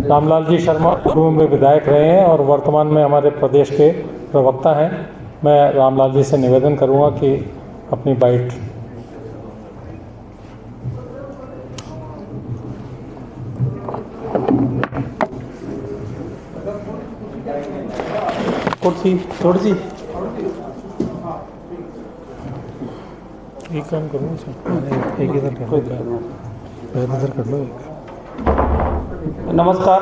रामलाल जी शर्मा पूर्व में विधायक रहे हैं और वर्तमान में हमारे प्रदेश के प्रवक्ता हैं। मैं रामलाल जी से निवेदन करूंगा कि अपनी बाइट कुर्सी थोड़ी सी एक काम करूँ सर, एक इधर कर लो एक। नमस्कार।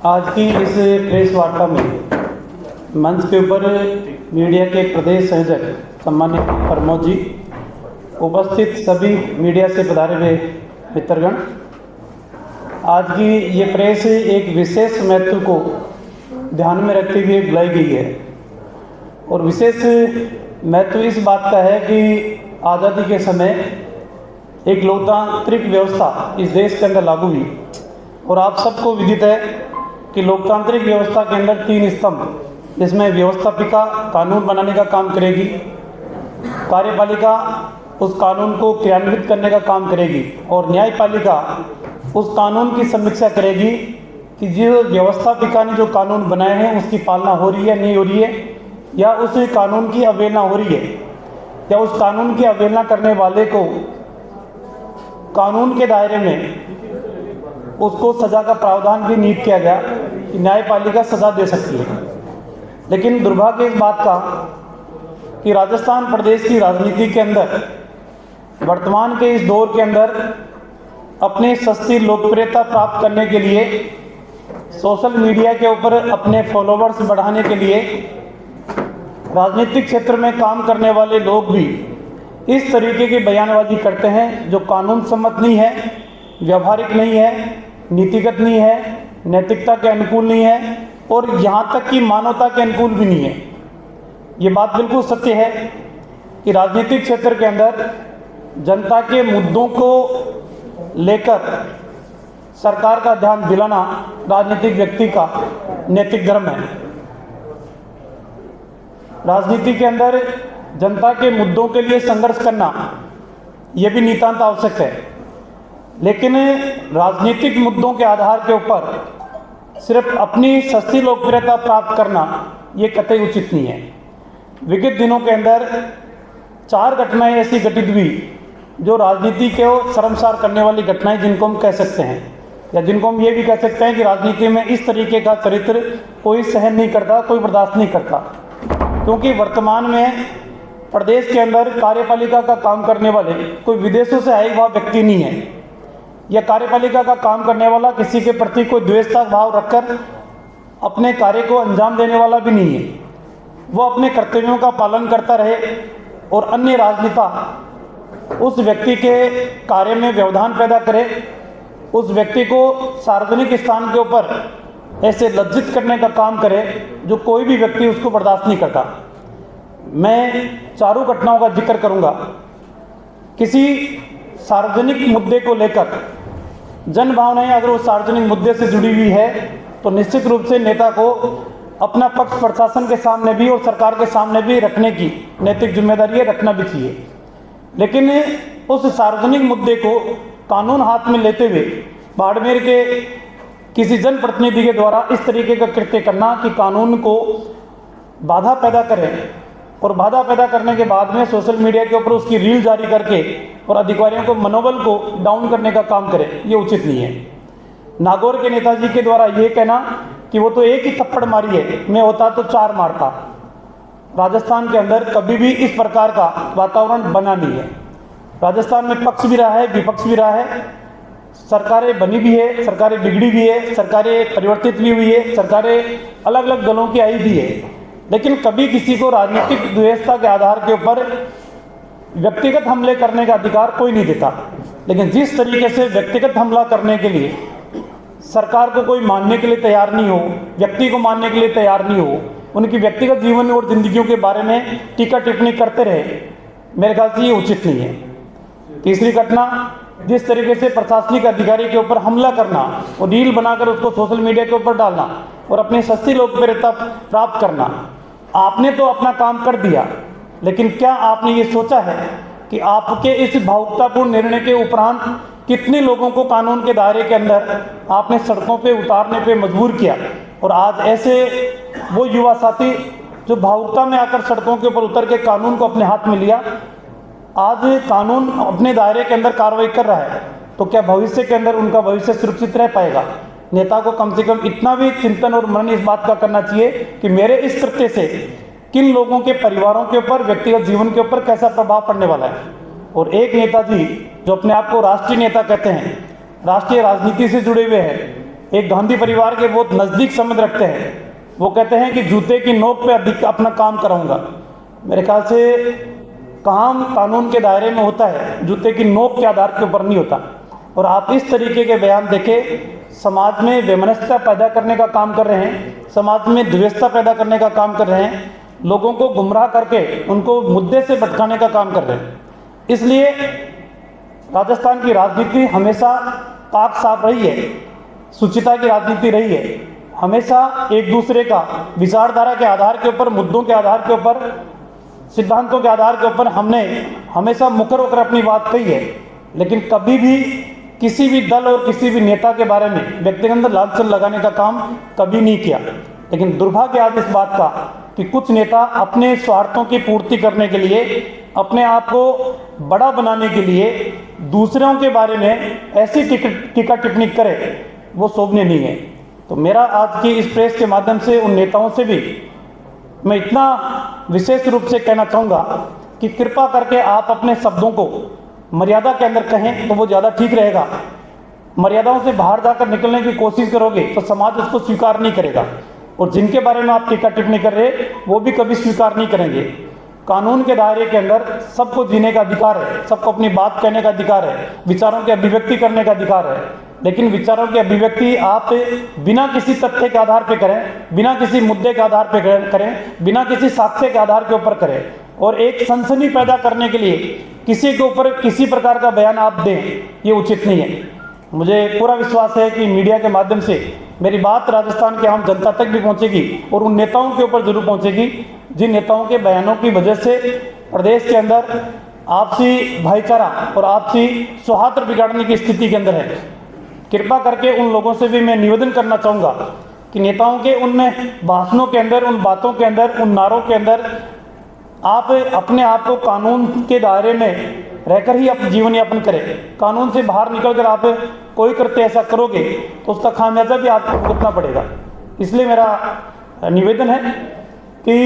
आज की इस प्रेस वार्ता में मंच के ऊपर मीडिया के प्रदेश संयोजक सम्मानित प्रमोद जी, उपस्थित सभी मीडिया से पधारे हुए मित्रगण, आज की ये प्रेस एक विशेष महत्व को ध्यान में रखते हुए बुलाई गई है और विशेष महत्व इस बात का है कि आज़ादी के समय एक लोकतांत्रिक व्यवस्था इस देश के अंदर लागू हुई और आप सबको विदित है कि लोकतांत्रिक व्यवस्था के अंदर 3 स्तंभ, जिसमें व्यवस्थापिका कानून बनाने का काम करेगी, कार्यपालिका उस कानून को क्रियान्वित करने का काम करेगी और न्यायपालिका उस कानून की समीक्षा करेगी कि जो व्यवस्थापिका ने जो कानून बनाए हैं उसकी पालना हो रही है नहीं हो रही है, या उस कानून की अवहेलना हो रही है, या उस कानून की अवहेलना करने वाले को कानून के दायरे में उसको सज़ा का प्रावधान भी नियुक्त किया गया कि न्यायपालिका सज़ा दे सकती है। लेकिन दुर्भाग्य इस बात का कि राजस्थान प्रदेश की राजनीति के अंदर वर्तमान के इस दौर के अंदर अपनी सस्ती लोकप्रियता प्राप्त करने के लिए, सोशल मीडिया के ऊपर अपने फॉलोवर्स बढ़ाने के लिए राजनीतिक क्षेत्र में काम करने वाले लोग भी इस तरीके की बयानबाजी करते हैं जो कानून सम्मत नहीं है, व्यवहारिक नहीं है, नीतिगत नहीं है, नैतिकता के अनुकूल नहीं है और यहाँ तक कि मानवता के अनुकूल भी नहीं है। ये बात बिल्कुल सत्य है कि राजनीतिक क्षेत्र के अंदर जनता के मुद्दों को लेकर सरकार का ध्यान दिलाना राजनीतिक व्यक्ति का नैतिक धर्म है। राजनीति के अंदर जनता के मुद्दों के लिए संघर्ष करना यह भी नितांत आवश्यक है, लेकिन राजनीतिक मुद्दों के आधार के ऊपर सिर्फ अपनी सस्ती लोकप्रियता प्राप्त करना ये कतई उचित नहीं है। विगत दिनों के अंदर 4 घटनाएं ऐसी घटित हुई जो राजनीति को शर्मसार करने वाली घटनाएं, जिनको हम कह सकते हैं या जिनको हम ये भी कह सकते हैं कि राजनीति में इस तरीके का चरित्र कोई सहन नहीं करता, कोई बर्दाश्त नहीं करता, क्योंकि वर्तमान में प्रदेश के अंदर कार्यपालिका का काम करने वाले कोई विदेशों से आए हुआ व्यक्ति नहीं है, या कार्यपालिका का काम करने वाला किसी के प्रति कोई द्वेषता भाव रखकर अपने कार्य को अंजाम देने वाला भी नहीं है। वो अपने कर्तव्यों का पालन करता रहे और अन्य राजनेता उस व्यक्ति के कार्य में व्यवधान पैदा करे, उस व्यक्ति को सार्वजनिक स्थान के ऊपर ऐसे लज्जित करने का काम करे जो कोई भी व्यक्ति उसको बर्दाश्त नहीं करता। मैं चारों घटनाओं का जिक्र करूंगा। किसी सार्वजनिक मुद्दे को लेकर जन भावनाएं अगर उस सार्वजनिक मुद्दे से जुड़ी हुई है तो निश्चित रूप से नेता को अपना पक्ष प्रशासन के सामने भी और सरकार के सामने भी रखने की नैतिक जिम्मेदारी रखना भी चाहिए। लेकिन उस सार्वजनिक मुद्दे को कानून हाथ में लेते हुए बाड़मेर के किसी जनप्रतिनिधि के द्वारा इस तरीके का कृत्य करना कि कानून को बाधा पैदा करे और बाधा पैदा करने के बाद में सोशल मीडिया के ऊपर उसकी रील जारी करके और अधिकारियों को मनोबल को डाउन करने का काम करे, ये उचित नहीं है। नागौर के नेताजी के द्वारा ये कहना कि वो तो एक ही थप्पड़ मारी है, मैं होता तो 4 मारता। राजस्थान के अंदर कभी भी इस प्रकार का वातावरण बना नहीं है। राजस्थान में पक्ष भी रहा है, विपक्ष भी रहा है, सरकारें बनी भी है, सरकारें बिगड़ी भी है, सरकारें परिवर्तित भी हुई है, सरकारें अलग अलग दलों की आई भी है, लेकिन कभी किसी को राजनीतिक द्वेषता के आधार के ऊपर व्यक्तिगत हमले करने का अधिकार कोई नहीं देता। लेकिन जिस तरीके से व्यक्तिगत हमला करने के लिए सरकार को कोई मानने के लिए तैयार नहीं हो, व्यक्ति को मानने के लिए तैयार नहीं हो, उनकी व्यक्तिगत जीवन और जिंदगियों के बारे में टीका टिप्पणी करते रहे, मेरे ख्याल से ये उचित नहीं है। तीसरी घटना, जिस तरीके से प्रशासनिक अधिकारी के ऊपर हमला करना और रील बनाकर उसको सोशल मीडिया के ऊपर डालना और अपनी सस्ती लोकप्रियता प्राप्त करना। आपने तो अपना काम कर दिया, लेकिन क्या आपने ये सोचा है कि आपके इस भावुकतापूर्ण निर्णय के उपरांत कितने लोगों को कानून के दायरे के अंदर आपने सड़कों पे उतारने पे मजबूर किया। और आज ऐसे वो युवा साथी जो भावुकता में आकर सड़कों के ऊपर उतर के कानून को अपने हाथ में लिया, आज कानून अपने दायरे के अंदर कार्रवाई कर रहा है, तो क्या भविष्य के अंदर उनका भविष्य सुरक्षित रह पाएगा? नेता को कम से कम इतना भी चिंतन और मनन इस बात का करना चाहिए कि मेरे इस कृत्य से किन लोगों के परिवारों के ऊपर, व्यक्तिगत जीवन के ऊपर कैसा प्रभाव पड़ने वाला है। और एक नेताजी जो अपने आप को राष्ट्रीय नेता कहते हैं, राष्ट्रीय राजनीति से जुड़े हुए हैं, एक गांधी परिवार के बहुत नज़दीक संबंध रखते हैं, वो कहते हैं कि जूते की नोक पे अधिक अपना काम कराऊंगा। मेरे ख्याल से काम कानून के दायरे में होता है, जूते की नोक के आधार के ऊपर नहीं होता। और आप इस तरीके के बयान देके समाज में वैमनस्यता पैदा करने का काम कर रहे हैं, समाज में द्वेषता पैदा करने का काम कर रहे हैं, लोगों को गुमराह करके उनको मुद्दे से भटकाने का काम कर रहे हैं। इसलिए राजस्थान की राजनीति हमेशा पाक साफ रही है, सुचिता की राजनीति रही है। हमेशा एक दूसरे का विचारधारा के आधार के ऊपर, मुद्दों के आधार के ऊपर, सिद्धांतों के आधार के ऊपर हमने हमेशा मुकर होकर अपनी बात कही है। लेकिन कभी भी किसी भी दल और किसी भी नेता के बारे में व्यक्तिगत लांछन लगाने का काम कभी नहीं किया। लेकिन दुर्भाग्य आज इस बात का कि कुछ नेता अपने स्वार्थों की पूर्ति करने के लिए, अपने आप को बड़ा बनाने के लिए दूसरों के बारे में ऐसी टीका टिप्पणी करे, वो शोभनीय नहीं है। तो मेरा आज की इस प्रेस के माध्यम से उन नेताओं से भी मैं इतना विशेष रूप से कहना चाहूँगा कि कृपा करके आप अपने शब्दों को मर्यादा के अंदर कहें तो वो ज़्यादा ठीक रहेगा। मर्यादाओं से बाहर जाकर निकलने की कोशिश करोगे तो समाज उसको स्वीकार नहीं करेगा, और जिनके बारे में आप टीका टिप्पणी कर रहे वो भी कभी स्वीकार नहीं करेंगे। कानून के दायरे के अंदर सबको जीने का अधिकार है, सबको अपनी बात कहने का अधिकार है, विचारों की अभिव्यक्ति करने का अधिकार है। लेकिन विचारों की अभिव्यक्ति आप बिना किसी तथ्य के आधार पर करें, बिना किसी मुद्दे के आधार पर करें, बिना किसी साक्ष्य के आधार के ऊपर करें, और एक सनसनी पैदा करने के लिए किसी के ऊपर किसी प्रकार का बयान आप दें, ये उचित नहीं है। मुझे पूरा विश्वास है कि मीडिया के माध्यम से मेरी बात राजस्थान के आम जनता तक भी पहुंचेगी और उन नेताओं के ऊपर जरूर पहुंचेगी जिन नेताओं के बयानों की वजह से प्रदेश के अंदर आपसी भाईचारा और आपसी सौहार्द बिगाड़ने की स्थिति के अंदर है। कृपा करके उन लोगों से भी मैं निवेदन करना चाहूँगा कि नेताओं के उन भाषणों के अंदर, उन बातों के अंदर, उन नारों के अंदर आप अपने आप को कानून के दायरे में रहकर ही अपना जीवन यापन करें। कानून से बाहर निकलकर आप कोई कृत्य ऐसा करोगे तो उसका खामियाजा भी आपको भुगतना पड़ेगा। इसलिए मेरा निवेदन है कि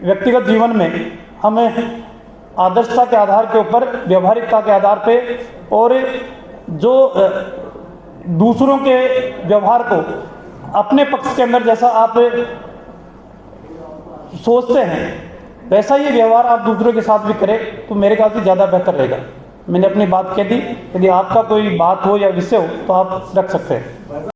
व्यक्तिगत जीवन में हमें आदर्शता के आधार के ऊपर, व्यवहारिकता के आधार पे, और जो दूसरों के व्यवहार को अपने पक्ष के अंदर जैसा आप सोचते हैं वैसा ही व्यवहार आप दूसरों के साथ भी करें तो मेरे ख्याल से ज़्यादा बेहतर रहेगा। मैंने अपनी बात कह दी, यदि आपका कोई बात हो या विषय हो तो आप रख सकते हैं।